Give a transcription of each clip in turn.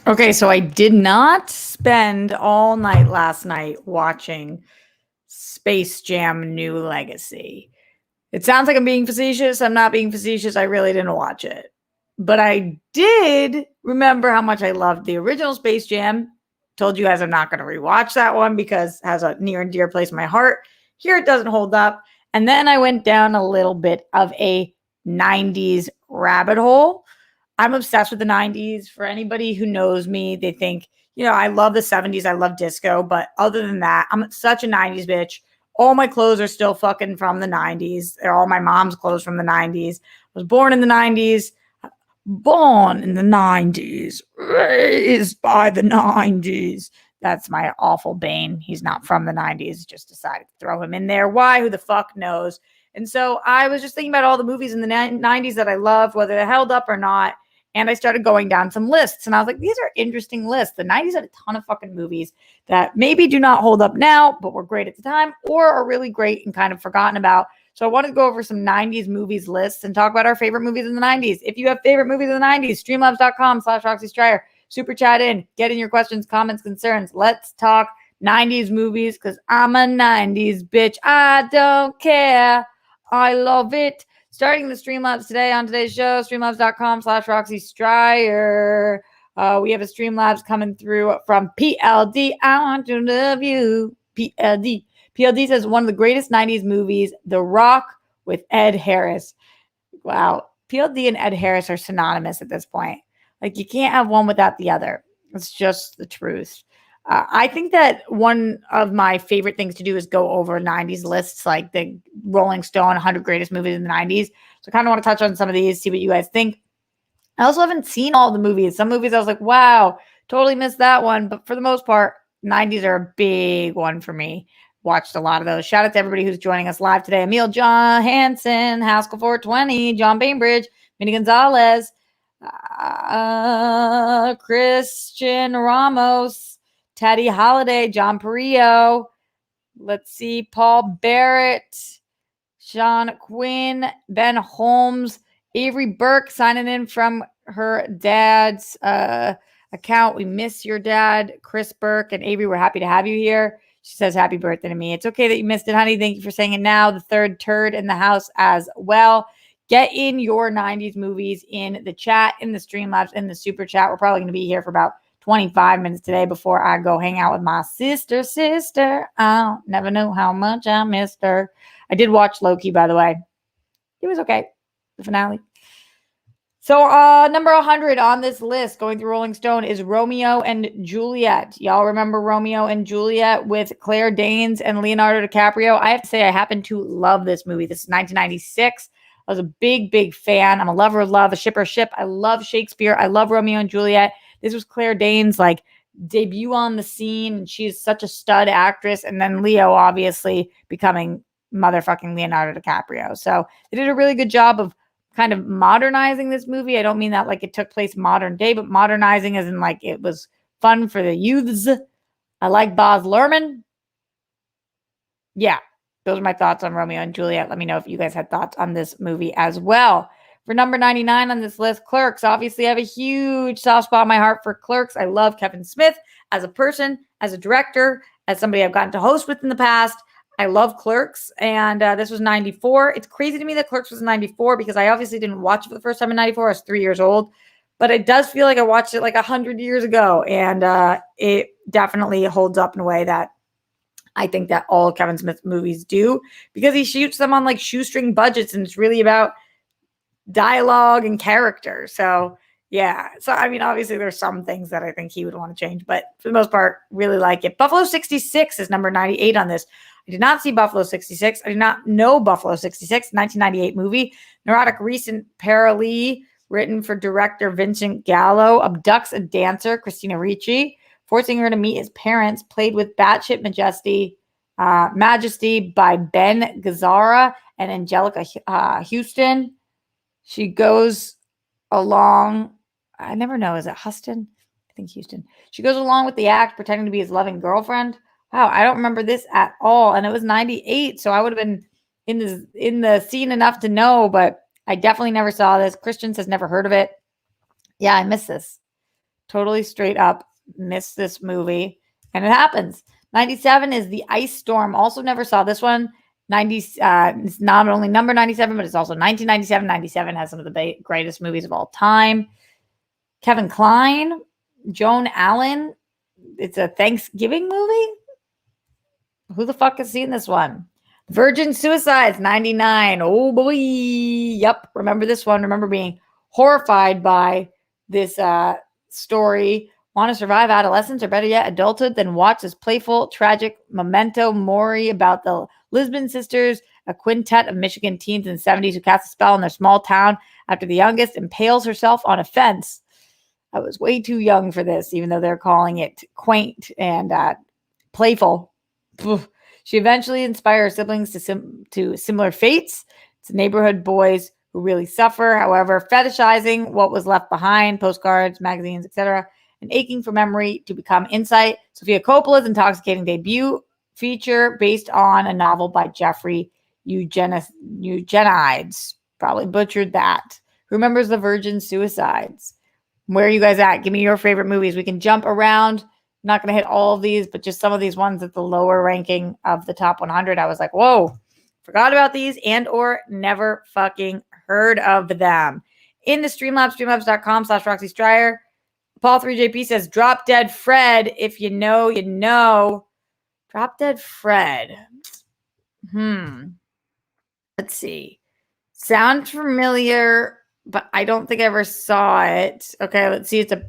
Okay, so I did not spend all night last night watching Space Jam New Legacy. It sounds like I'm being facetious. I'm not being facetious. I really didn't watch it. But I did remember how much I loved the original Space Jam. Told you guys I'm not going to rewatch that one because it has a near and dear place in my heart. Here it doesn't hold up. And then I went down a little bit of a 90s rabbit hole. I'm obsessed with the 90s. For anybody who knows me, they think, I love the 70s. I love disco. But other than that, I'm such a 90s bitch. All my clothes are still fucking from the 90s. They're all my mom's clothes from the 90s. I was born in the 90s. Born in the 90s. Raised by the 90s. That's my awful Bane. He's not from the 90s. Just decided to throw him in there. Why? Who the fuck knows? And so I was just thinking about all the movies in the 90s that I loved, whether they held up or not. And I started going down some lists. And I was like, these are interesting lists. The 90s had a ton of fucking movies that maybe do not hold up now, but were great at the time or are really great and kind of forgotten about. So I wanted to go over some 90s movies lists and talk about our favorite movies in the 90s. If you have favorite movies in the 90s, streamlabs.com/RoxyStryer. Super chat in. Get in your questions, comments, concerns. Let's talk 90s movies because I'm a 90s bitch. I don't care. I love it. Starting the Streamlabs today on today's show, streamlabs.com/RoxyStryer. We have a Streamlabs coming through from PLD. I want to love you. PLD. PLD says one of the greatest 90s movies, The Rock with Ed Harris. Wow. PLD and Ed Harris are synonymous at this point. Like, you can't have one without the other. It's just the truth. I think that one of my favorite things to do is go over 90s lists, like the Rolling Stone 100 greatest movies in the 90s. So I kind of want to touch on some of these, see what you guys think. I also haven't seen all the movies. Some movies I was like, wow, totally missed that one. But for the most part, 90s are a big one for me. Watched a lot of those. Shout out to everybody who's joining us live today. Emil John Hansen, Haskell 420, John Bainbridge, Minnie Gonzalez, Christian Ramos, Teddy Holiday, John Perillo. Let's see, Paul Barrett, Sean Quinn, Ben Holmes, Avery Burke signing in from her dad's account. We miss your dad, Chris Burke, and Avery. We're happy to have you here. She says, happy birthday to me. It's okay that you missed it, honey. Thank you for saying it now. The third turd in the house as well. Get in your 90s movies in the chat, in the Streamlabs, in the super chat. We're probably going to be here for about 25 minutes today before I go hang out with my sister. I'll never know how much I missed her. I did watch Loki, by the way. It was okay. The finale. So number 100 on this list, going through Rolling Stone, is Romeo and Juliet. Y'all remember Romeo and Juliet with Claire Danes and Leonardo DiCaprio? I have to say I happen to love this movie. This is 1996. I was a big, big fan. I'm a lover of love, a shipper of ship. I love Shakespeare. I love Romeo and Juliet. This was Claire Danes' debut on the scene. She's such a stud actress. And then Leo obviously becoming motherfucking Leonardo DiCaprio. So they did a really good job of kind of modernizing this movie. I don't mean that like it took place modern day, but modernizing as in like it was fun for the youths. I like Baz Luhrmann. Yeah, those are my thoughts on Romeo and Juliet. Let me know if you guys had thoughts on this movie as well. For number 99 on this list, Clerks. Obviously, I have a huge soft spot in my heart for Clerks. I love Kevin Smith as a person, as a director, as somebody I've gotten to host with in the past. I love Clerks, and this was 94. It's crazy to me that Clerks was 94 because I obviously didn't watch it for the first time in 94. I was 3 years old, but it does feel like I watched it like 100 years ago, and it definitely holds up in a way that I think that all Kevin Smith movies do because he shoots them on like shoestring budgets, and it's really about dialogue and character. So yeah. So I mean, obviously there's some things that I think he would want to change, but for the most part, really like it. Buffalo 66 is number 98 on this. I did not see Buffalo 66. I did not know Buffalo 66, 1998 movie. Neurotic recent paralee written for director Vincent Gallo abducts a dancer, Christina Ricci, forcing her to meet his parents, played with batshit majesty by Ben Gazzara and Angelica Houston. She goes along. I never know. Is it Huston? I think Houston. She goes along with the act, pretending to be his loving girlfriend. Wow, I don't remember this at all. And it was 98, so I would have been in the scene enough to know, but I definitely never saw this. Christian has never heard of it. Yeah, I miss this. Totally straight up missed this movie. And it happens. 97 is The Ice Storm. Also never saw this one. It's not only number 97, but it's also 1997. 97 has some of the greatest movies of all time. Kevin Kline, Joan Allen. It's a Thanksgiving movie. Who the fuck has seen this one? Virgin Suicides, 99. Oh boy. Yep. Remember this one. Remember being horrified by this story. Want to survive adolescence or better yet, adulthood, then watch this playful, tragic memento mori about the Lisbon sisters, a quintet of Michigan teens in the 70s who cast a spell in their small town after the youngest impales herself on a fence. I was way too young for this, even though they're calling it quaint and playful. She eventually inspires siblings to similar fates. It's neighborhood boys who really suffer, however, fetishizing what was left behind, postcards, magazines, etc., and aching for memory to become insight. Sofia Coppola's intoxicating debut feature based on a novel by Jeffrey Eugenides. Probably butchered that. Who remembers the Virgin Suicides? Where are you guys at? Give me your favorite movies. We can jump around. I'm not going to hit all of these, but just some of these ones at the lower ranking of the top 100. I was like, whoa, forgot about these and or never fucking heard of them. In the Streamlabs, streamlabs.com/Roxy Stryer. Paul 3JP says, Drop Dead Fred. If you know, you know. Drop Dead Fred. Let's see. Sounds familiar, but I don't think I ever saw it. Okay, let's see. It's a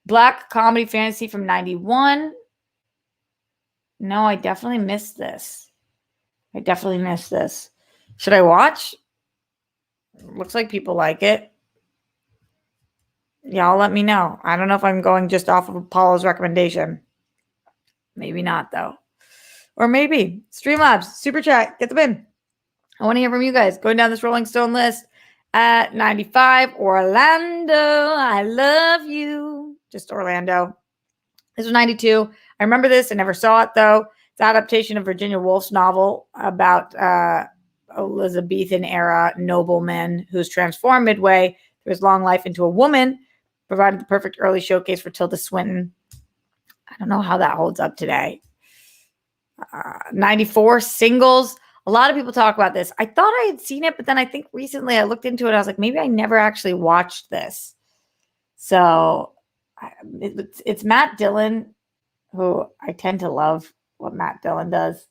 black comedy fantasy from 91. No, I definitely missed this. Should I watch? Looks like people like it. Y'all let me know. I don't know if I'm going just off of Apollo's recommendation. Maybe not, though. Or maybe. Streamlabs, Super Chat, get them in. I want to hear from you guys. Going down this Rolling Stone list at 95, Orlando, I love you. Just Orlando. This was 92. I remember this. I never saw it, though. It's an adaptation of Virginia Woolf's novel about Elizabethan-era nobleman who's transformed midway through his long life into a woman, provided the perfect early showcase for Tilda Swinton. I don't know how that holds up today. 94, Singles. A lot of people talk about this. I thought I had seen it, but then I think recently I looked into it. I was like, maybe I never actually watched this. So it's Matt Dillon, who I tend to love what Matt Dillon does.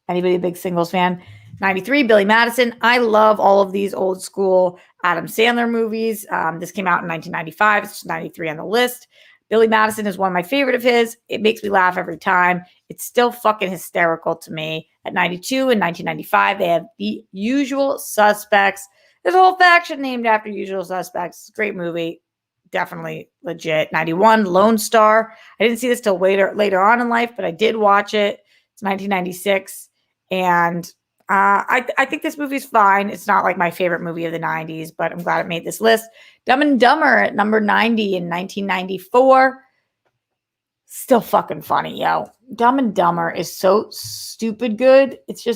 Anybody a big Singles fan? 93, Billy Madison. I love all of these old school Adam Sandler movies. This came out in 1995. It's 93 on the list. Billy Madison is one of my favorite of his. It makes me laugh every time. It's still fucking hysterical to me. At 92 and 1995, they have The Usual Suspects. There's a whole faction named after Usual Suspects. It's a great movie. Definitely legit. 91, Lone Star. I didn't see this till later on in life, but I did watch it. It's 1996. And I think this movie's fine. It's not like my favorite movie of the 90s, but I'm glad it made this list. Dumb and Dumber at number 90 in 1994. Still fucking funny, yo. Dumb and Dumber is so stupid good. It's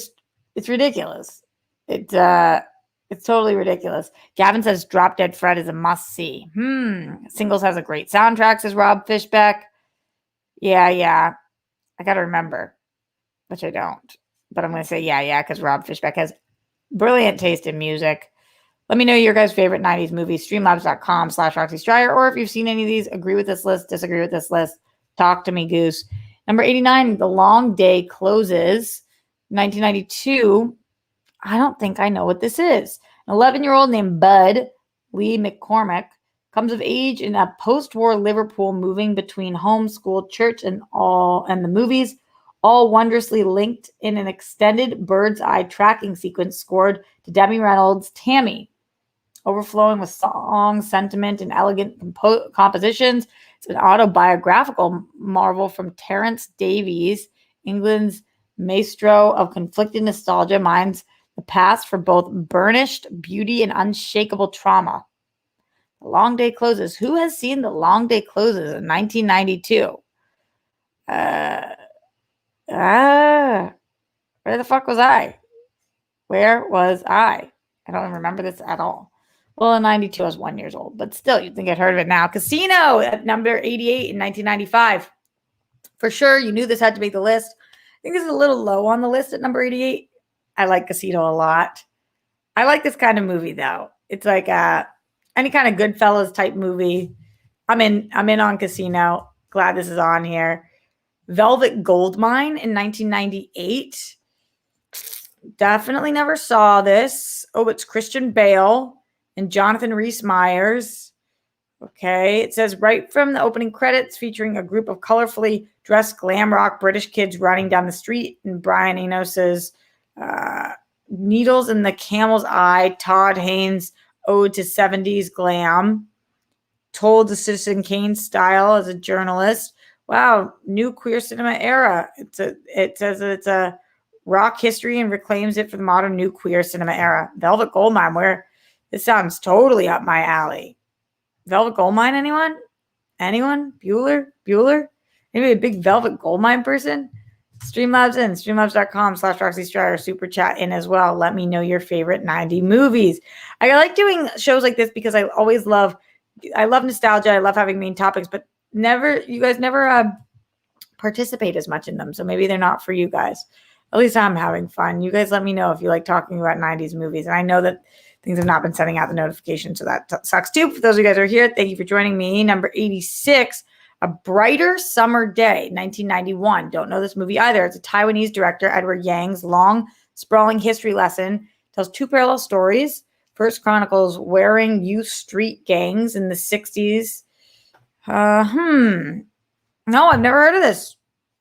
ridiculous. It's totally ridiculous. Gavin says Drop Dead Fred is a must-see. Singles has a great soundtrack, says Rob Fishbeck. Yeah. I got to remember, which I don't. But I'm going to say yeah, because Rob Fishbeck has brilliant taste in music. Let me know your guys' favorite 90s movies, streamlabs.com/Roxy Stryer, or if you've seen any of these, agree with this list, disagree with this list, talk to me, Goose. Number 89, The Long Day Closes, 1992. I don't think I know what this is. An 11-year-old named Bud Lee McCormick comes of age in a post-war Liverpool, moving between home, school, church, and the movies, all wondrously linked in an extended bird's eye tracking sequence scored to Debbie Reynolds' Tammy. Overflowing with song, sentiment, and elegant compositions, it's an autobiographical marvel from Terence Davies, England's maestro of conflicted nostalgia, mines the past for both burnished beauty and unshakable trauma. The Long Day Closes. Who has seen The Long Day Closes in 1992? Where the fuck was I? Where was I? I don't remember this at all. Well, in 92, I was 1 year old, but still, you'd think I'd heard of it now. Casino at number 88 in 1995. For sure, you knew this had to make the list. I think this is a little low on the list at number 88. I like Casino a lot. I like this kind of movie, though. It's like any kind of Goodfellas type movie. I'm in on Casino. Glad this is on here. Velvet Goldmine in 1998. Definitely never saw this. Oh, it's Christian Bale and Jonathan Rhys-Meyers. Okay, it says right from the opening credits, featuring a group of colorfully dressed glam rock British kids running down the street, and Brian Enos's Needles in the Camel's Eye, Todd Haynes' ode to 70s glam, told the Citizen Kane style as a journalist. Wow, new queer cinema era. It says that it's a rock history and reclaims it for the modern new queer cinema era. Velvet Goldmine, where this sounds totally up my alley. Velvet Goldmine, anyone? Anyone? Bueller? Maybe a big Velvet Goldmine person? Streamlabs in. Streamlabs.com/Roxy Strider. Super chat in as well. Let me know your favorite 90 movies. I like doing shows like this because I love nostalgia. I love having main topics, but you guys never participate as much in them. So maybe they're not for you guys. At least I'm having fun. You guys let me know if you like talking about 90s movies. And I know that things have not been sending out the notifications, so that sucks too. For those of you guys who are here, thank you for joining me. Number 86, A Brighter Summer Day, 1991. Don't know this movie either. It's a Taiwanese director, Edward Yang's long, sprawling history lesson. Tells two parallel stories. First chronicles wearing youth street gangs in the 60s. No, I've never heard of this.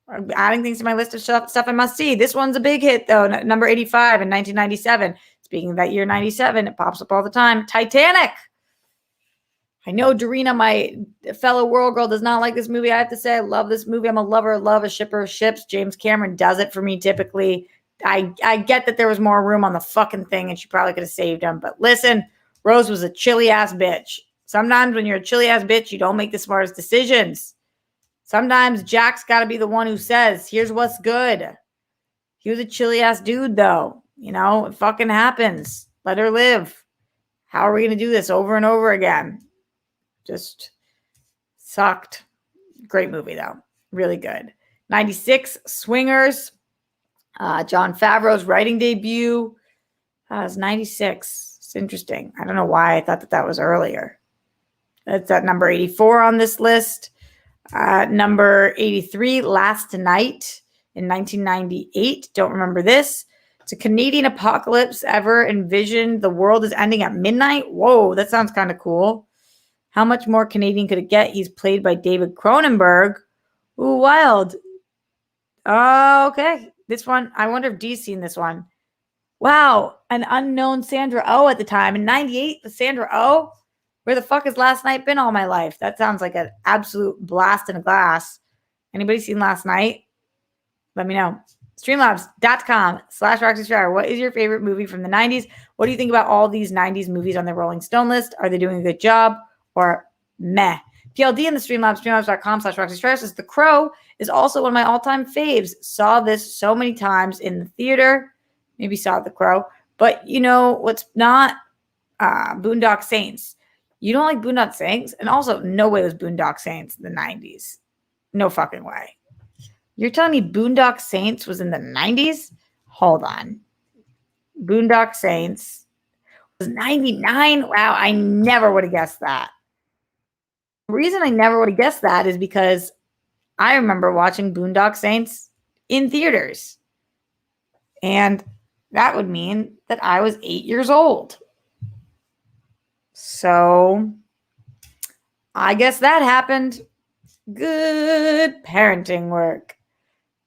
I'm adding things to my list of stuff I must see. This one's a big hit, though. Number 85 in 1997. Speaking of that year 97, it pops up all the time. Titanic. I know Dorina, my fellow world girl, does not like this movie. I have to say, I love this movie. I'm a lover, love a shipper of ships. James Cameron does it for me typically. I get that there was more room on the fucking thing and she probably could have saved him. But listen, Rose was a chilly-ass bitch. Sometimes when you're a chilly-ass bitch, you don't make the smartest decisions. Sometimes Jack's got to be the one who says, here's what's good. He was a chilly-ass dude, though. You know, it fucking happens. Let her live. How are we going to do this over and over again? Just sucked. Great movie, though. Really good. 96, Swingers. Jon Favreau's writing debut. It was 96. It's interesting. I don't know why I thought that was earlier. That's at number 84 on this list. Number 83, Last Night in 1998. Don't remember this. It's a Canadian apocalypse ever envisioned. The world is ending at midnight. Whoa, that sounds kind of cool. How much more Canadian could it get? He's played by David Cronenberg. Ooh, wild. Oh, okay. This one, I wonder if Dee's seen this one. Wow, an unknown Sandra Oh at the time. In 98, the Sandra Oh? Where the fuck has Last Night been all my life? That sounds like an absolute blast in a glass. Anybody seen Last Night? Let me know. Streamlabs.com/Roxy Strider. What is your favorite movie from the 90s? What do you think about all these 90s movies on the Rolling Stone list? Are they doing a good job or meh? PLD in the Streamlabs, streamlabs.com/Roxy Strider says The Crow is also one of my all-time faves. Saw this so many times in the theater. Maybe saw The Crow. But you know what's not? Boondock Saints. You don't like Boondock Saints? And also, no way was Boondock Saints in the 90s. No fucking way. You're telling me Boondock Saints was in the 90s? Hold on. Boondock Saints was 99? Wow, I never would have guessed that. The reason I never would have guessed that is because I remember watching Boondock Saints in theaters. And that would mean that I was 8 years old. So I guess that happened. Good parenting work.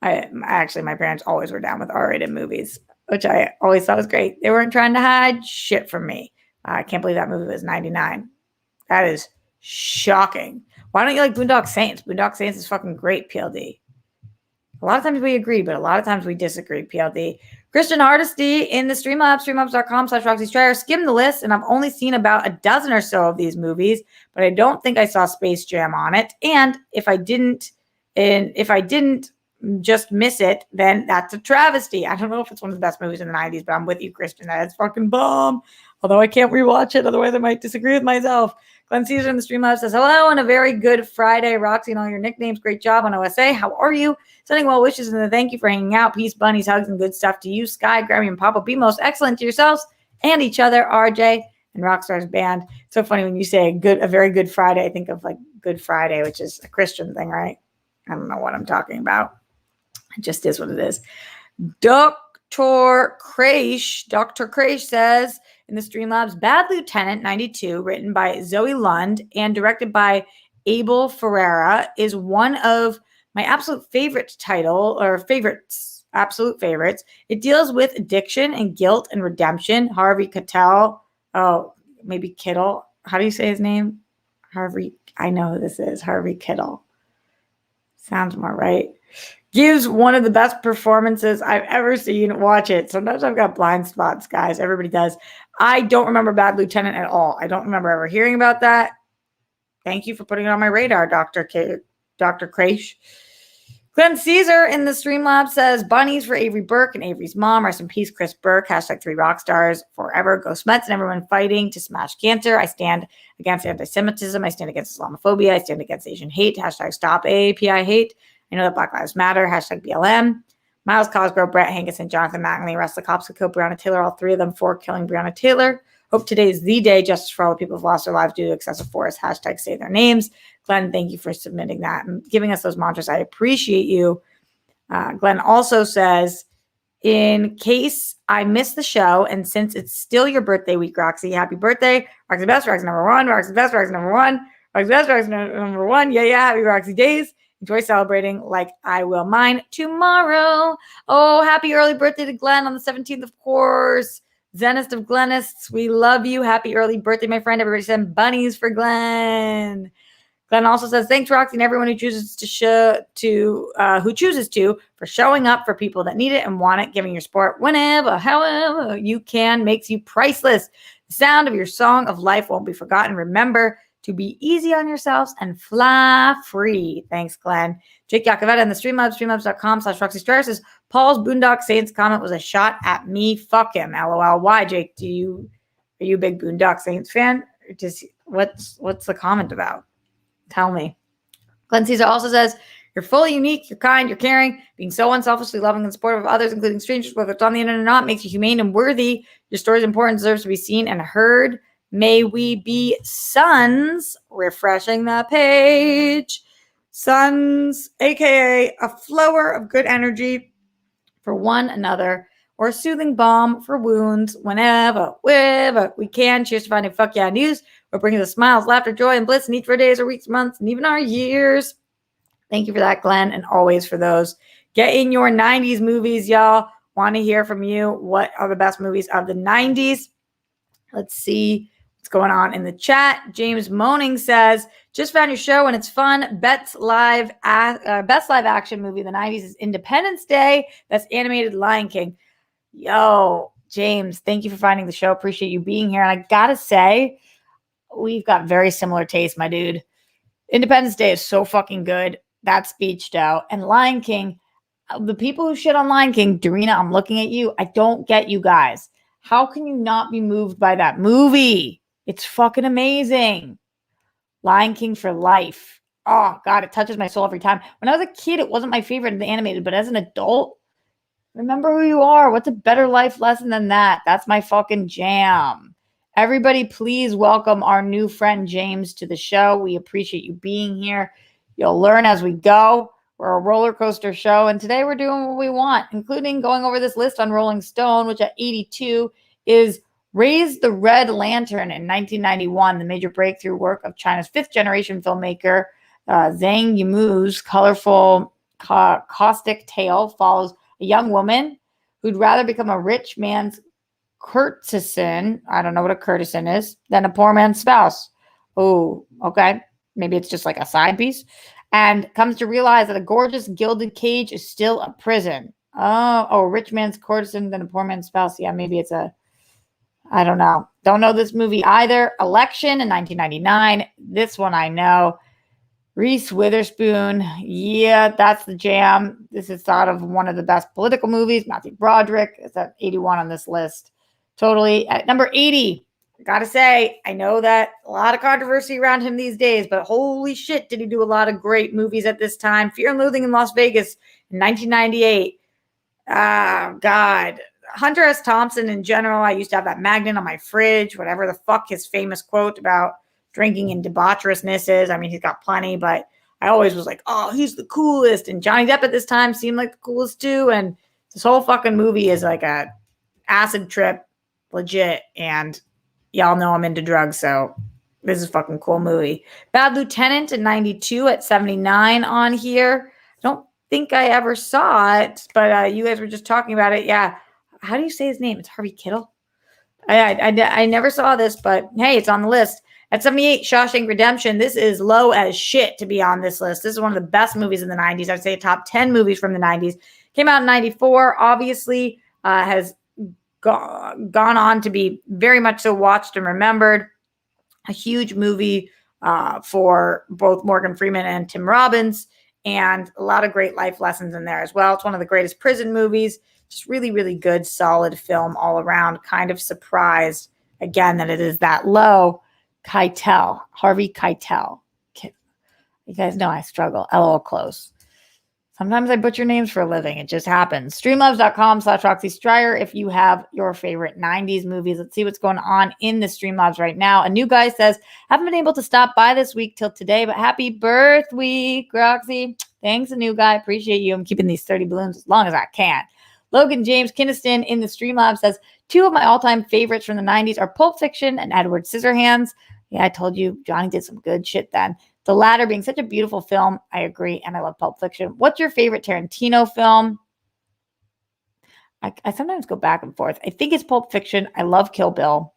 My parents always were down with R-rated movies, which I always thought was great. They weren't trying to hide shit from me. I can't believe that movie was 99. That is shocking. Why don't you like Boondock Saints? Boondock Saints is fucking great, PLD. A lot of times we agree, but a lot of times we disagree, PLD. Christian Hardesty in the Streamlabs, streamlabs.com/Roxy Strider. Skimmed the list, and I've only seen about a dozen or so of these movies, but I don't think I saw Space Jam on it. And if I didn't, just miss it, then that's a travesty. I don't know if it's one of the best movies in the 90s, but I'm with you, Christian. That is fucking bomb. Although I can't rewatch it, otherwise I might disagree with myself. Glenn Caesar in the Streamlabs says, hello and a very good Friday. Roxy and all your nicknames. Great job on OSA. How are you? Sending well wishes and a thank you for hanging out. Peace, bunnies, hugs, and good stuff to you, Sky, Grammy, and Papa. Be most excellent to yourselves and each other, RJ and Rockstar's band. It's so funny when you say a very good Friday. I think of like Good Friday, which is a Christian thing, right? I don't know what I'm talking about. It just is what it is. Dr. Crash says in the Streamlabs, Bad Lieutenant 92, written by Zoe Lund and directed by Abel Ferreira, is one of my absolute absolute favorites. It deals with addiction and guilt and redemption. Harvey Keitel, maybe Kittle. How do you say his name? Harvey, I know who this is. Harvey Keitel. Sounds more right. Gives one of the best performances I've ever seen. Watch it. Sometimes I've got blind spots, guys. Everybody does. I don't remember Bad Lieutenant at all. I don't remember ever hearing about that. Thank you for putting it on my radar, Dr. Crash. Glenn Caesar in the Streamlab says, bunnies for Avery Burke and Avery's mom. Rest in peace, Chris Burke. # 3 Rockstars forever. Go Smets and everyone fighting to smash cancer. I stand against anti-Semitism. I stand against Islamophobia. I stand against Asian hate. # stop AAPI hate. I know that Black Lives Matter. # BLM. Miles Cosgrove, Brett Hankison, Jonathan McNally, Russ Cops, kill Breonna Taylor. All three of them for killing Breonna Taylor. Hope today is the day. Justice for all the people who've lost their lives due to excessive force. # say their names. Glenn, thank you for submitting that and giving us those mantras. I appreciate you. Glenn also says, in case I missed the show, and since it's still your birthday week, Roxy, happy birthday. Roxy best, Roxy number one. Roxy best, Roxy number one. Roxy best, Roxy number one. Yeah, happy Roxy days. Enjoy celebrating like I will mine tomorrow. Oh, happy early birthday to Glenn on the 17th, of course. Zenist of Glenists, we love you. Happy early birthday, my friend. Everybody send bunnies for Glenn. Glenn also says, thanks, Roxy, and everyone who chooses to for showing up for people that need it and want it, giving your support whenever, however you can, makes you priceless. The sound of your song of life won't be forgotten. Remember to be easy on yourselves and fly free. Thanks, Glenn. Jake Yakavetta in the Streamlabs, streamlabs.com/Roxy Stryer says, Paul's Boondock Saints comment was a shot at me. Fuck him. LOL. Why, Jake? Are you a big Boondock Saints fan? Or just what's the comment about? Tell me. Glenn Caesar also says, you're fully unique, you're kind, you're caring, being so unselfishly loving and supportive of others, including strangers, whether it's on the internet or not, makes you humane and worthy. Your story is important, deserves to be seen and heard. May we be sons, refreshing the page. Sons, aka a flower of good energy for one another, or a soothing balm for wounds whenever we can. Cheers to finding fuck yeah news. We're bringing the smiles, laughter, joy, and bliss in each of our days, our weeks, months, and even our years. Thank you for that, Glenn, and always for those. Get in your 90s movies, y'all. Want to hear from you. What are the best movies of the 90s? Let's see what's going on in the chat. James Moaning says, just found your show and it's fun. Best live action movie of the 90s is Independence Day. That's animated Lion King. Yo, James, thank you for finding the show. Appreciate you being here. And I got to say, we've got very similar taste, my dude. Independence Day is so fucking good. That speech, though. And Lion King, the people who shit on Lion King, Dorina, I'm looking at you. I don't get you guys. How can you not be moved by that movie? It's fucking amazing. Lion King for life. Oh, God, it touches my soul every time. When I was a kid, it wasn't my favorite of the animated, but as an adult, remember who you are. What's a better life lesson than that? That's my fucking jam. Everybody, please welcome our new friend James to the show. We appreciate you being here. You'll learn as we go. We're a roller coaster show, and today we're doing what we want, including going over this list on Rolling Stone, which at 82 is Raise the Red Lantern in 1991, the major breakthrough work of China's fifth-generation filmmaker Zhang Yimou's colorful, caustic tale follows a young woman who'd rather become a rich man's courtesan, I don't know what a courtesan is, than a poor man's spouse. Oh, okay. Maybe it's just like a side piece. And comes to realize that a gorgeous gilded cage is still a prison. Oh, rich man's courtesan than a poor man's spouse. Yeah, maybe it's I don't know. Don't know this movie either. Election in 1999. This one I know. Reese Witherspoon. Yeah, that's the jam. This is thought of one of the best political movies. Matthew Broderick is at 81 on this list. Totally. At number 80, I gotta say, I know that a lot of controversy around him these days, but holy shit, did he do a lot of great movies at this time. Fear and Loathing in Las Vegas in 1998. God. Hunter S. Thompson in general. I used to have that magnet on my fridge, whatever the fuck his famous quote about drinking and debaucherousness is. I mean, he's got plenty, but I always was like, oh, he's the coolest. And Johnny Depp at this time seemed like the coolest too. And this whole fucking movie is like a acid trip, legit. And y'all know I'm into drugs, so this is a fucking cool movie. Bad Lieutenant in 92 at 79 on here. I don't think I ever saw it, but you guys were just talking about it. Yeah. How do you say his name? It's Harvey Keitel. I never saw this, but hey, it's on the list. At 78, Shawshank Redemption. This is low as shit to be on this list. This is one of the best movies in the 90s. I'd say top 10 movies from the 90s. Came out in 94. Obviously, has gone on to be very much so watched and remembered. A huge movie for both Morgan Freeman and Tim Robbins, and a lot of great life lessons in there as well. It's one of the greatest prison movies. Just really, really good, solid film all around. Kind of surprised, again, that it is that low. Keitel, Harvey Keitel. You guys know I struggle. LOL close. Sometimes I butcher names for a living. It just happens. Streamlabs.com/Roxy Stryer if you have your favorite 90s movies. Let's see what's going on in the Streamlabs right now. A new guy says, haven't been able to stop by this week till today, but happy birth week, Roxy. Thanks, a new guy. Appreciate you. I'm keeping these 30 balloons as long as I can. Logan James Kinniston in the Streamlabs says, two of my all-time favorites from the 90s are Pulp Fiction and Edward Scissorhands. Yeah, I told you Johnny did some good shit then. The latter being such a beautiful film. I agree, and I love Pulp Fiction. What's your favorite Tarantino film? I sometimes go back and forth. I think it's Pulp Fiction. I love Kill Bill.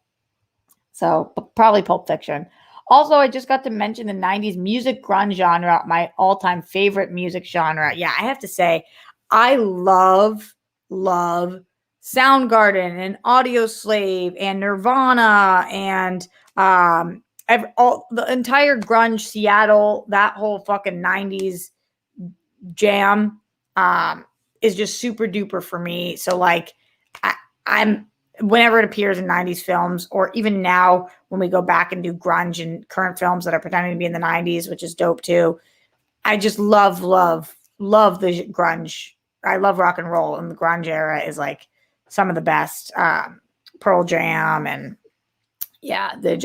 So probably Pulp Fiction. Also, I just got to mention the 90s music grunge genre, my all-time favorite music genre. Yeah, I have to say, I love Soundgarden and Audio Slave and Nirvana and the entire grunge Seattle, that whole fucking 90s jam is just super duper for me. So like I'm whenever it appears in 90s films, or even now when we go back and do grunge and current films that are pretending to be in the 90s, which is dope too. I just love the grunge. I love rock and roll, and the grunge era is like some of the best. Pearl Jam, and yeah, they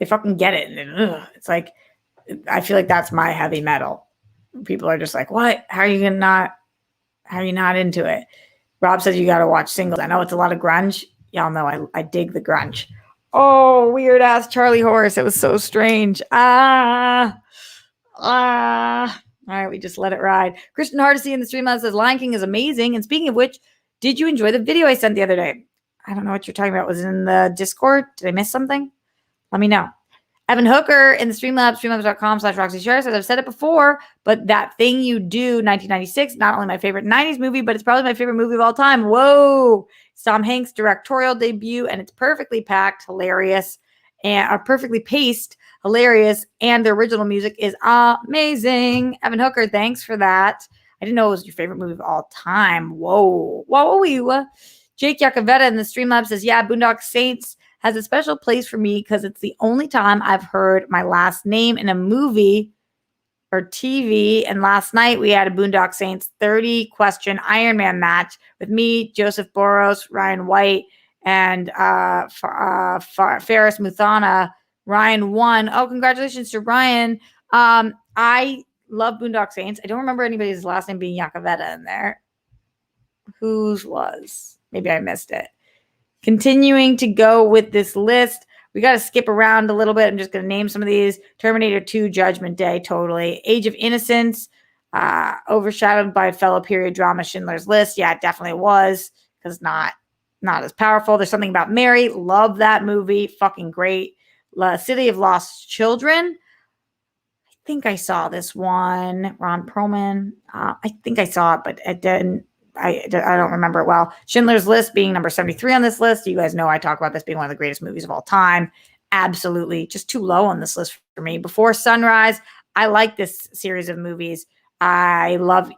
fucking get it. And it's like, I feel like that's my heavy metal. People are just like, what? How are you not into it? Rob says you got to watch Singles. I know it's a lot of grunge. Y'all know I dig the grunge. Oh, weird ass Charlie Horse. It was so strange. All right, we just let it ride. Christian Hardesty in the Streamlabs says Lion King is amazing. And speaking of which, did you enjoy the video I sent the other day? I don't know what you're talking about. Was it in the Discord? Did I miss something? Let me know. Evan Hooker in the Streamlabs, streamlabs.com/Roxy Share says, I've said it before, but That Thing You Do, 1996, not only my favorite 90s movie, but it's probably my favorite movie of all time. Whoa. It's Tom Hanks' directorial debut, and it's perfectly packed, hilarious, and perfectly paced, hilarious, and the original music is amazing. Evan Hooker, thanks for that. I didn't know it was your favorite movie of all time. Whoa. Jake Yakavetta in the Streamlabs says, yeah, Boondock Saints has a special place for me because it's the only time I've heard my last name in a movie or TV. And last night we had a Boondock Saints 30-question Ironman match with me, Joseph Boros, Ryan White, and Ferris Muthana. Ryan won. Oh, congratulations to Ryan. I love Boondock Saints. I don't remember anybody's last name being Yakavetta in there. Whose was? Maybe I missed it. Continuing to go with this list, we got to skip around a little bit. I'm just going to name some of these. Terminator 2, Judgment Day, totally. Age of Innocence, overshadowed by fellow period drama Schindler's List. Yeah, it definitely was, because not as powerful. There's Something About Mary. Love that movie. Fucking great. City of Lost Children. I think I saw this one. Ron Perlman. I think I saw it, but it didn't. I don't remember it well. Schindler's List being number 73 on this list. You guys know I talk about this being one of the greatest movies of all time. Absolutely. Just too low on this list for me. Before Sunrise, I like this series of movies. I love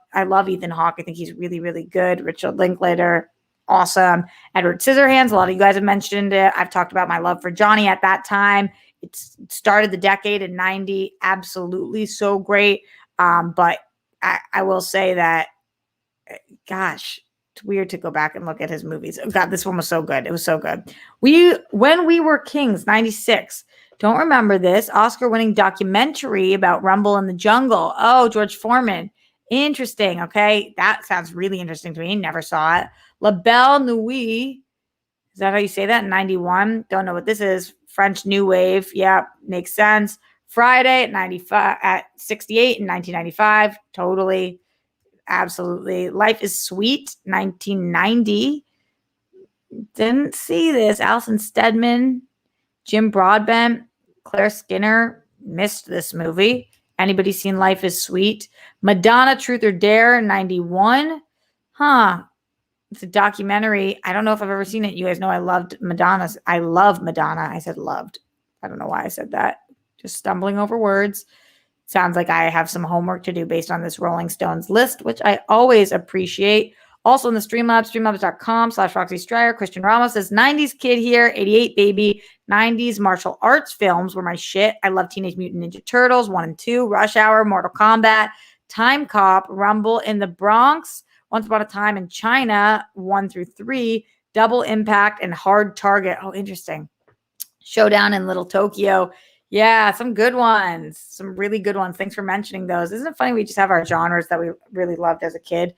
Ethan Hawke. I think he's really, really good. Richard Linklater, awesome. Edward Scissorhands, a lot of you guys have mentioned it. I've talked about my love for Johnny at that time. It started the decade in 90. Absolutely so great. But I will say that, gosh, it's weird to go back and look at his movies. Oh, God, this one was so good. It was so good. When We Were Kings, 96. Don't remember this. Oscar-winning documentary about Rumble in the Jungle. Oh, George Foreman. Interesting. Okay. That sounds really interesting to me. Never saw it. La Belle Nuit. Is that how you say that? 91. Don't know what this is. French New Wave. Yeah, makes sense. Friday at 95 at 68 in 1995. Totally. Absolutely. Life is Sweet, 1990. Didn't see this. Alison Steadman, Jim Broadbent, Claire Skinner. Missed this movie. Anybody seen Life is Sweet? Madonna, Truth or Dare, 91. Huh. It's a documentary. I don't know if I've ever seen it. You guys know I love Madonna. I said loved. I don't know why I said that. Just stumbling over words. Sounds like I have some homework to do based on this Rolling Stones list, which I always appreciate. Also in the Streamlabs, streamlabs.com/Roxy Stryer. Christian Ramos says, 90s kid here, 88 baby. 90s martial arts films were my shit. I love Teenage Mutant Ninja Turtles 1 and 2, Rush Hour, Mortal Kombat, Time Cop, Rumble in the Bronx, Once Upon a Time in China 1 through 3, Double Impact, and Hard Target. Oh, interesting. Showdown in Little Tokyo. Yeah, some good ones. Some really good ones. Thanks for mentioning those. Isn't it funny? We just have our genres that we really loved as a kid.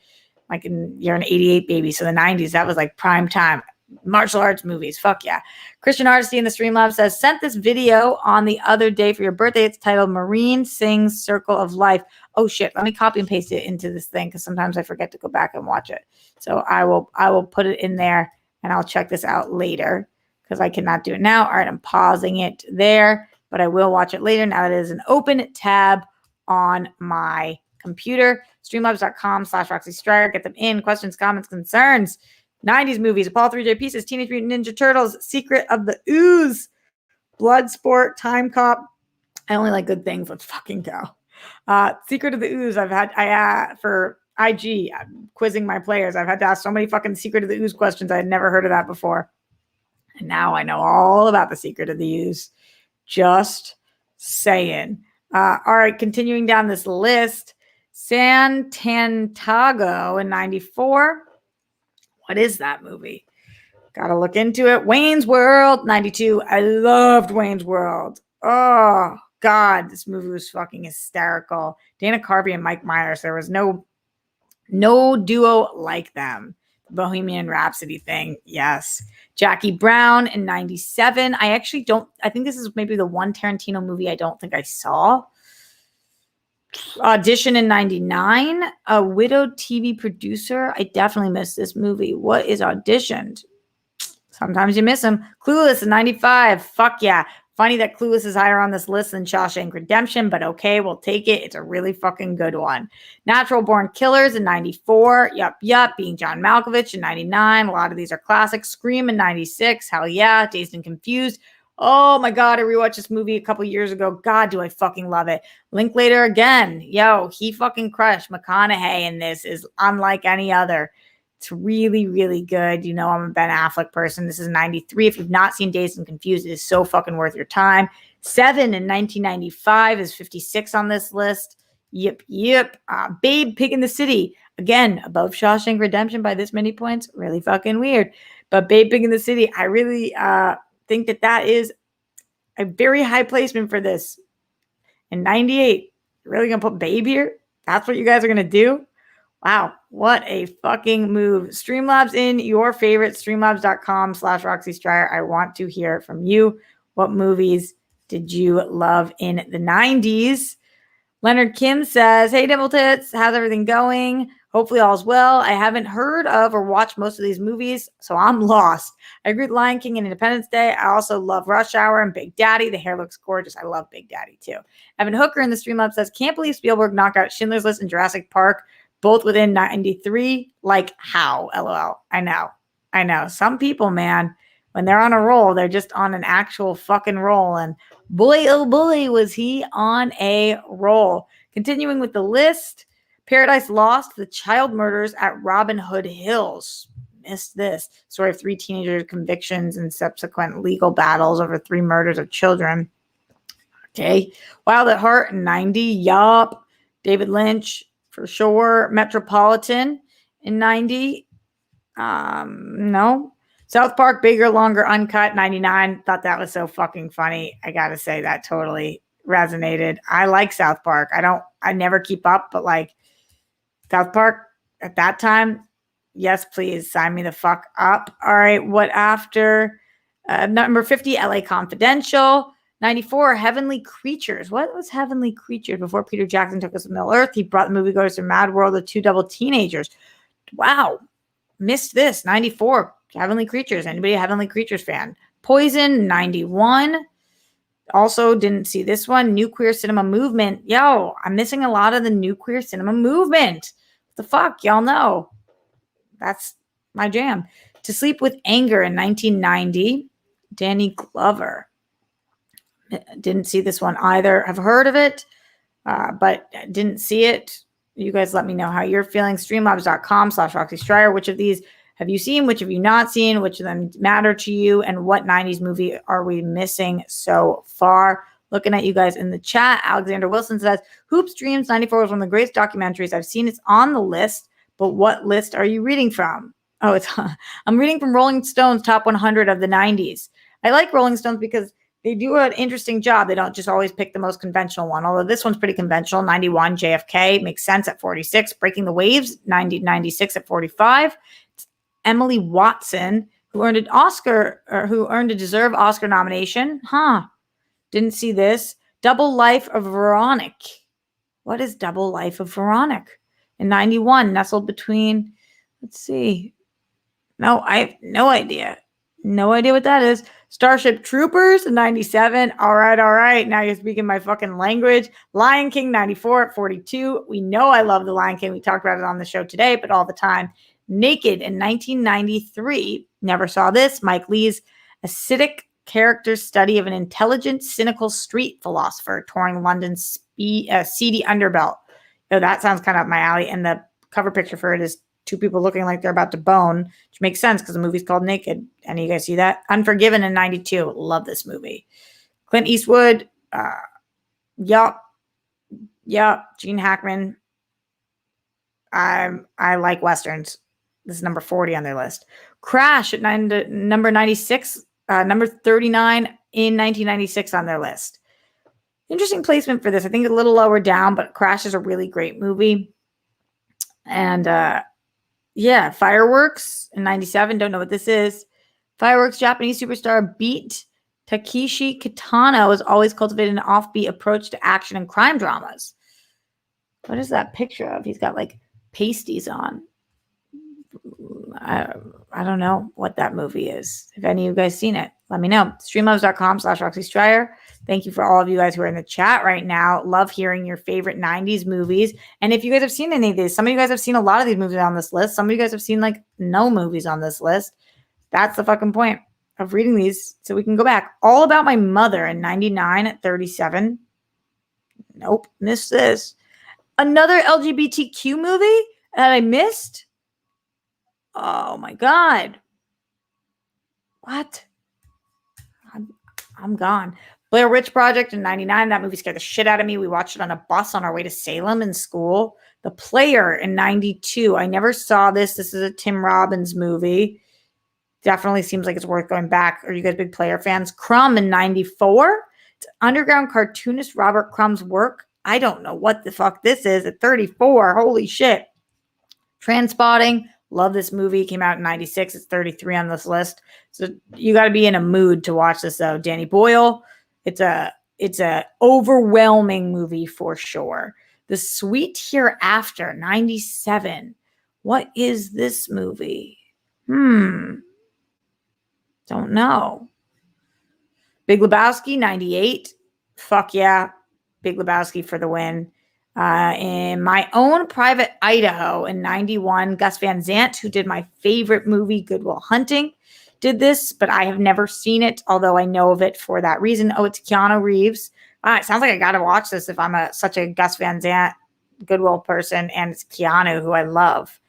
Like you're an 88 baby. So the 90s, that was like prime time. Martial arts movies. Fuck yeah. Christian Artisty in the Streamlab says, sent this video on the other day for your birthday. It's titled Marine Sings Circle of Life. Oh shit. Let me copy and paste it into this thing because sometimes I forget to go back and watch it. So I will put it in there and I'll check this out later because I cannot do it now. All right, I'm pausing it there, but I will watch it later now that it is an open tab on my computer. Streamlabs.com/Roxy Stryer. Get them in. Questions, comments, concerns. 90s movies. Apollo 3J Pieces. Teenage Mutant Ninja Turtles. Secret of the Ooze. Bloodsport. Time Cop. I only like good things. Let's fucking go. Secret of the Ooze. For IG, I'm quizzing my players. I've had to ask so many fucking Secret of the Ooze questions. I had never heard of that before. And now I know all about the Secret of the Ooze. Just saying. All right, continuing down this list. San Tantago in 94. What is that movie? Gotta look into it. Wayne's World, 92. I loved Wayne's World. Oh, God, this movie was fucking hysterical. Dana Carvey and Mike Myers. There was no duo like them. Bohemian Rhapsody thing. Yes. Jackie Brown in 97. I think this is maybe the one Tarantino movie I don't think I saw. Audition in 99. A widowed TV producer. I definitely missed this movie. What is Auditioned? Sometimes you miss them. Clueless in 95. Fuck yeah. Funny that Clueless is higher on this list than Shawshank Redemption, but okay, we'll take it. It's a really fucking good one. Natural Born Killers in 94. Yup. Being John Malkovich in 99. A lot of these are classics. Scream in 96. Hell yeah. Dazed and Confused. Oh my God, I rewatched this movie a couple years ago. God, do I fucking love it. Linklater again. Yo, he fucking crushed. McConaughey in this is unlike any other. It's really, really good. You know, I'm a Ben Affleck person. This is 93. If you've not seen Dazed and Confused, it is so fucking worth your time. Seven in 1995 is 56 on this list. Yep. Babe, Pig in the City. Again, above Shawshank Redemption by this many points. Really fucking weird. But Babe, Pig in the City, I really think that is a very high placement for this. In 98, you're really going to put Babe here? That's what you guys are going to do? Wow, what a fucking move. Streamlabs in your favorite, streamlabs.com/Roxy Stryer. I want to hear from you. What movies did you love in the 90s? Leonard Kim says, hey, Dimple Tits, how's everything going? Hopefully all's well. I haven't heard of or watched most of these movies, so I'm lost. I agree with Lion King and Independence Day. I also love Rush Hour and Big Daddy. The hair looks gorgeous. I love Big Daddy, too. Evan Hooker in the Streamlab says, can't believe Spielberg knocked out Schindler's List and Jurassic Park, both within 93. Like, how? LOL. I know. Some people, man. When they're on a roll, they're just on an actual fucking roll. And boy, oh boy, was he on a roll. Continuing with the list, Paradise Lost, The Child Murders at Robin Hood Hills. Missed this. Story of 3 teenagers' convictions and subsequent legal battles over 3 murders of children. Okay. Wild at Heart, 90. Yup. David Lynch, for sure. Metropolitan in 90. No. South Park, Bigger, Longer, Uncut, 99. Thought that was so fucking funny. I gotta say that totally resonated. I like South Park. I never keep up, but like South Park at that time, yes, please sign me the fuck up. All right. What after? Number 50, LA Confidential. 94, Heavenly Creatures. What was Heavenly Creatures? Before Peter Jackson took us to Middle Earth, he brought the moviegoers to Mad World of 2 double teenagers. Wow. Missed this. 94, Heavenly Creatures. Anybody a Heavenly Creatures fan? Poison, 91. Also didn't see this one. New Queer Cinema Movement. Yo, I'm missing a lot of the New Queer Cinema Movement. What the fuck? Y'all know. That's my jam. To Sleep with Anger in 1990. Danny Glover. Didn't see this one either. I've heard of it, but didn't see it. You guys let me know how you're feeling. Streamlabs.com/Roxy Stryer. Which of these have you seen? Which have you not seen? Which of them matter to you? And what 90s movie are we missing so far? Looking at you guys in the chat. Alexander Wilson says, Hoops Dreams 94 was one of the greatest documentaries I've seen. It's on the list, but what list are you reading from? Oh, I'm reading from Rolling Stone's Top 100 of the 90s. I like Rolling Stones because they do an interesting job. They don't just always pick the most conventional one, although this one's pretty conventional. 91, JFK, makes sense at 46. Breaking the Waves, 96 at 45. It's Emily Watson, who earned an Oscar, or who earned a deserved Oscar nomination. Didn't see this. Double Life of Veronique. What is Double Life of Veronique? In 91, nestled between, let's see. No, I have no idea. No idea what that is. Starship Troopers, 97. All right. Now you're speaking my fucking language. Lion King, 94 at 42. We know I love The Lion King. We talked about it on the show today, but all the time. Naked in 1993. Never saw this. Mike Lee's acidic character study of an intelligent, cynical street philosopher touring London's seedy underbelt. That sounds kind of up my alley. And the cover picture for it is 2 people looking like they're about to bone, which makes sense because the movie's called Naked. Any of you guys see that? Unforgiven in 92. Love this movie. Clint Eastwood. Yup. Gene Hackman. I like Westerns. This is number 40 on their list. Crash at number 96. Number 39 in 1996 on their list. Interesting placement for this. I think a little lower down, but Crash is a really great movie. And Fireworks in 97. Don't know what this is. Fireworks, Japanese superstar Beat Takeshi Kitano has always cultivated an offbeat approach to action and crime dramas. What is that picture of? He's got like pasties on. I don't know what that movie is. If any of you guys seen it, let me know. Streamlabs.com/Roxy Stryer. Thank you for all of you guys who are in the chat right now. Love hearing your favorite 90s movies. And if you guys have seen any of these, some of you guys have seen a lot of these movies on this list. Some of you guys have seen like no movies on this list. That's the fucking point of reading these so we can go back. All About My Mother in 99 at 37. Nope, missed this. Another LGBTQ movie that I missed. Oh my God. What? I'm gone. Blair Witch Project in 99. That movie scared the shit out of me. We watched it on a bus on our way to Salem in school. The Player in 92. I never saw this. This is a Tim Robbins movie. Definitely seems like it's worth going back. Are you guys big Player fans? Crumb in 94. It's underground cartoonist Robert Crumb's work. I don't know what the fuck this is at 34. Holy shit. Transpotting. Love this movie. Came out in 96. It's 33 on this list. So you got to be in a mood to watch this though. Danny Boyle. It's a overwhelming movie for sure. The Sweet Hereafter, 97. What is this movie? Don't know. Big Lebowski, 98. Fuck yeah. Big Lebowski for the win. In My Own Private Idaho in 91, Gus Van Sant, who did my favorite movie, Good Will Hunting. did this, but I have never seen it, although I know of it for that reason. Oh, it's Keanu Reeves. It sounds like I got to watch this if I'm such a Gus Van Sant Goodwill person, and it's Keanu, who I love.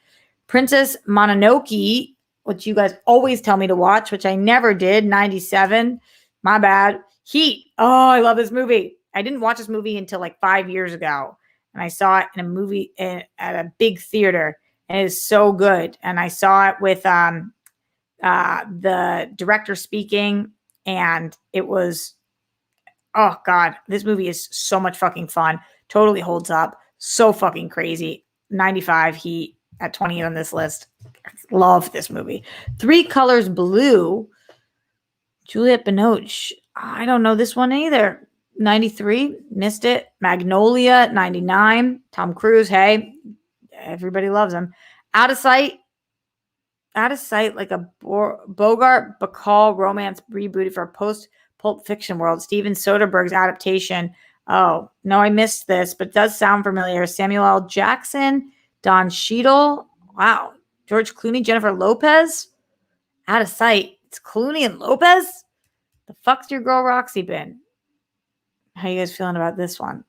Princess Mononoke, which you guys always tell me to watch, which I never did, 97. My bad. Heat. Oh, I love this movie. I didn't watch this movie until like 5 years ago, and I saw it in a movie at a big theater, and it is so good. And I saw it with the director speaking, and it was, oh God, this movie is so much fucking fun. Totally holds up. So fucking crazy. 95 Heat at 20 on this list. Love this movie. Three Colors Blue. Juliette Binoche. I don't know this one either. 93. Missed it. Magnolia. 99. Tom Cruise. Hey, everybody loves him. Out of Sight. Out of Sight, like a Bogart Bacall romance rebooted for a post-Pulp Fiction world. Steven Soderbergh's adaptation. Oh, no, I missed this, but it does sound familiar. Samuel L. Jackson, Don Cheadle. Wow. George Clooney, Jennifer Lopez. Out of Sight. It's Clooney and Lopez? The fuck's your girl Roxy been? How you guys feeling about this one?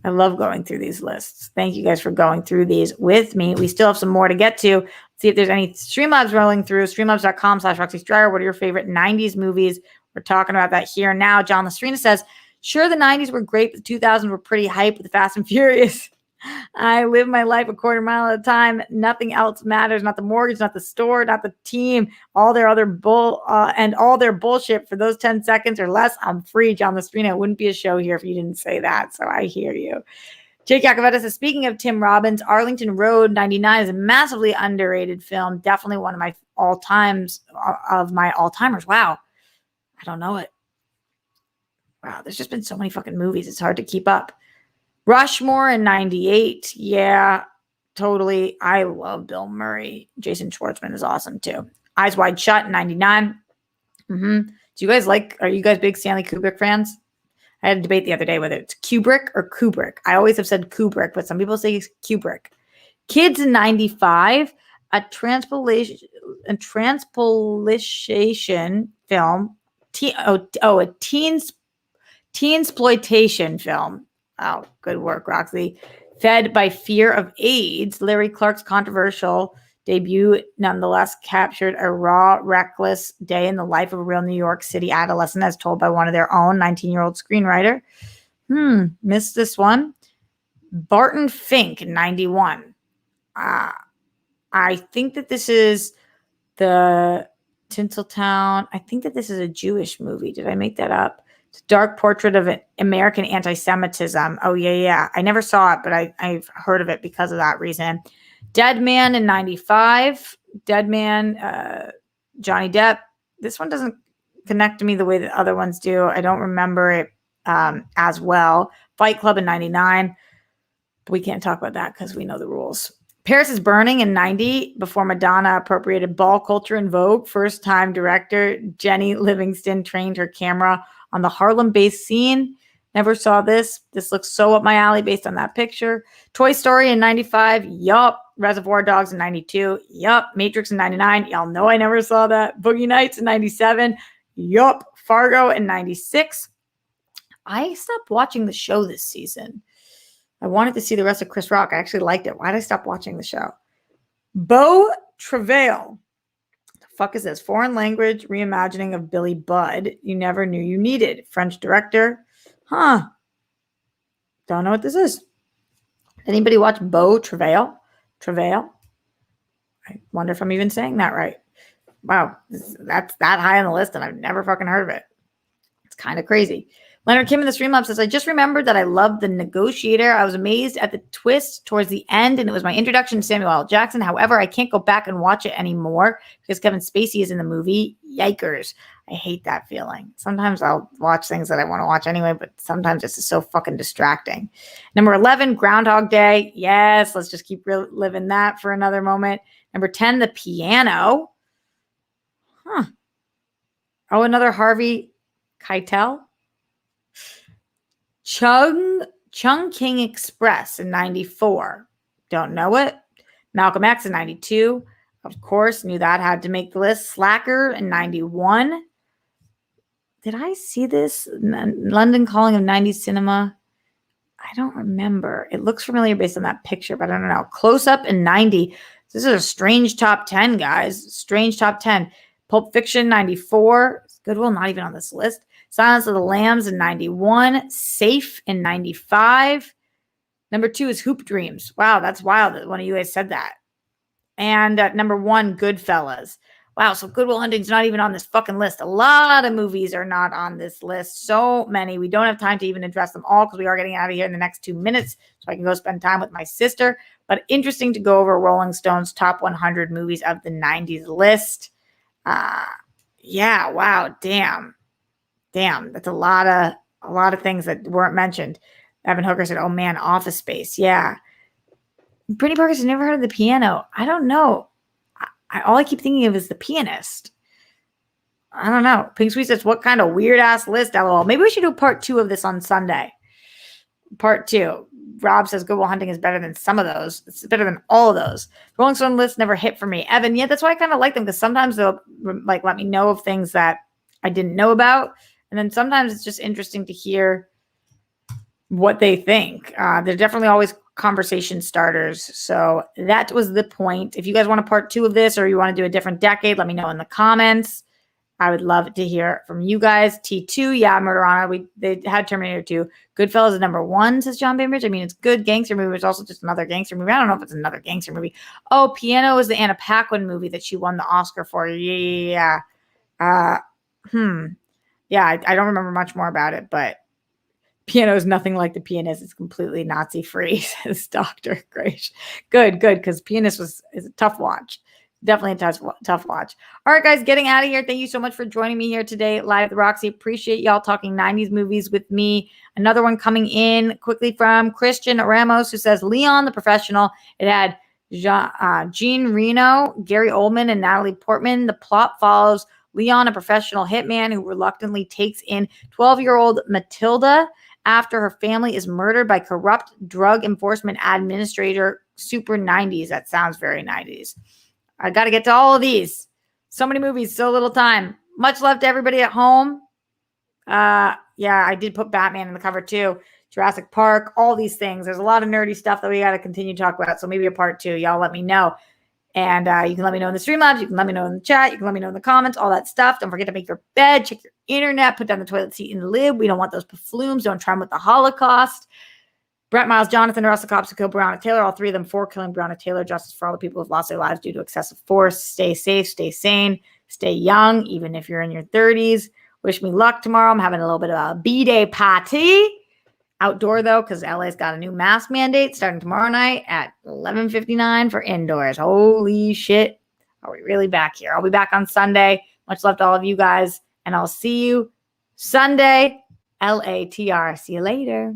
I love going through these lists. Thank you guys for going through these with me. We still have some more to get to. Let's see if there's any Streamlabs rolling through. Streamlabs.com/Roxy Stryer. What are your favorite 90s movies? We're talking about that here now. John Lastrina says, sure, the 90s were great, but the 2000s were pretty hype with the Fast and Furious. I live my life a quarter mile at a time. Nothing else matters. Not the mortgage, not the store, not the team. All their other all their bullshit for those 10 seconds or less. I'm free, John Lastrina. It wouldn't be a show here if you didn't say that. So I hear you. Jake Yakavetta says, speaking of Tim Robbins, Arlington Road 99 is a massively underrated film. Definitely one of my all-timers. Wow. I don't know it. Wow, there's just been so many fucking movies. It's hard to keep up. Rushmore in 98. Yeah, totally. I love Bill Murray. Jason Schwartzman is awesome too. Eyes Wide Shut in 99. Do you guys are you guys big Stanley Kubrick fans? I had a debate the other day whether it's Kubrick or Kubrick. I always have said Kubrick, but some people say Kubrick. Kids in 95, a transpolation film. A teensploitation film. Oh, good work, Roxy. Fed by fear of AIDS, Larry Clark's controversial debut nonetheless captured a raw, reckless day in the life of a real New York City adolescent as told by one of their own, 19-year-old screenwriter. Missed this one. Barton Fink in 91. I think that this is the Tinseltown. I think that this is a Jewish movie. Did I make that up? It's a dark portrait of American anti-Semitism. Oh, yeah. I never saw it, but I've heard of it because of that reason. Dead Man in 95. Dead Man, Johnny Depp. This one doesn't connect to me the way that other ones do. I don't remember it as well. Fight Club in 99. But we can't talk about that because we know the rules. Paris is Burning in 90 before Madonna appropriated ball culture in Vogue. First time director Jenny Livingston trained her camera on the Harlem-based scene. Never saw this. This looks so up my alley based on that picture. Toy Story in 95. Yup. Reservoir Dogs in 92. Yup. Matrix in 99. Y'all know I never saw that. Boogie Nights in 97. Yup. Fargo in 96. I stopped watching the show this season. I wanted to see the rest of Chris Rock. I actually liked it. Why did I stop watching the show? Beau Travail. The fuck is this? Foreign language reimagining of Billy Budd. You never knew you needed. French director. Don't know what this is. Anybody watch Beau Travail? Travail? I wonder if I'm even saying that right. Wow. That's that high on the list and I've never fucking heard of it. It's kind of crazy. Leonard Kim in the Streamlabs says, I just remembered that I loved The Negotiator. I was amazed at the twist towards the end, and it was my introduction to Samuel L. Jackson. However, I can't go back and watch it anymore because Kevin Spacey is in the movie. Yikers. I hate that feeling. Sometimes I'll watch things that I want to watch anyway, but sometimes it's just so fucking distracting. Number 11, Groundhog Day. Yes, let's just keep living that for another moment. Number 10, The Piano. Oh, another Harvey Keitel. Chungking Express in 94. Don't know it. Malcolm X in 92. Of course, knew that had to make the list. Slacker in 91. Did I see this? London Calling of 90s Cinema. I don't remember. It looks familiar based on that picture, but I don't know. Close Up in 90. This is a strange top 10, guys. Strange top 10. Pulp Fiction, 94. Goodwill, not even on this list. Silence of the Lambs in 91. Safe in 95. Number 2 is Hoop Dreams. Wow, that's wild that one of you guys said that. And number 1, Goodfellas. Wow, so Good Will Hunting's not even on this fucking list. A lot of movies are not on this list. So many. We don't have time to even address them all because we are getting out of here in the next 2 minutes so I can go spend time with my sister. But interesting to go over Rolling Stone's top 100 movies of the 90s list. Yeah, wow, damn. That's a lot of things that weren't mentioned. Evan Hooker said, oh man, Office Space. Yeah. Brittany Parker said, never heard of The Piano. I don't know. All I keep thinking of is The Pianist. I don't know. Pink Sweet says, what kind of weird ass list? LOL. Maybe we should do part 2 of this on Sunday. Part 2. Rob says Good Will Hunting is better than some of those. It's better than all of those. The Rolling Stone list never hit for me. Evan, yeah, that's why I kind of like them because sometimes they'll like let me know of things that I didn't know about. And then sometimes it's just interesting to hear what they think. They're definitely always conversation starters. So that was the point. If you guys want a part 2 of this or you want to do a different decade, let me know in the comments. I would love to hear from you guys. T2, yeah, Murderana. They had Terminator 2. Goodfellas is number 1, says John Bainbridge. I mean, it's good gangster movie. It's also just another gangster movie. I don't know if it's another gangster movie. Oh, Piano is the Anna Paquin movie that she won the Oscar for. Yeah. Yeah, I don't remember much more about it, but Piano is nothing like The Pianist. It's completely Nazi-free, says Dr. Grace. Good, because Pianist is a tough watch. Definitely a tough watch. All right, guys, getting out of here. Thank you so much for joining me here today live at Roxy. Appreciate y'all talking 90s movies with me. Another one coming in quickly from Christian Ramos, who says, Leon the Professional. It had Jean Reno, Gary Oldman, and Natalie Portman. The plot follows Leon, a professional hitman who reluctantly takes in 12-year-old Matilda after her family is murdered by corrupt drug enforcement administrator. Super 90s. That sounds very 90s. I got to get to all of these. So many movies, so little time. Much love to everybody at home. Yeah, I did put Batman in the cover too. Jurassic Park, all these things. There's a lot of nerdy stuff that we got to continue to talk about. So maybe a part 2. Y'all let me know. And you can let me know in the Streamlabs. You can let me know in the chat. You can let me know in the comments, all that stuff. Don't forget to make your bed, check your internet, put down the toilet seat and lid. We don't want those flumes. Don't try them with the Holocaust. Brett Miles, Jonathan, the Russell cops who killed Breonna Taylor, all 3 of them for killing Breonna Taylor. Justice for all the people who've lost their lives due to excessive force. Stay safe, stay sane, stay young, even if you're in your 30s. Wish me luck tomorrow. I'm having a little bit of a B-Day party. Outdoor, though, because LA's got a new mask mandate starting tomorrow night at 11:59 for indoors. Holy shit. Are we really back here? I'll be back on Sunday. Much love to all of you guys. And I'll see you Sunday. LATR. See you later.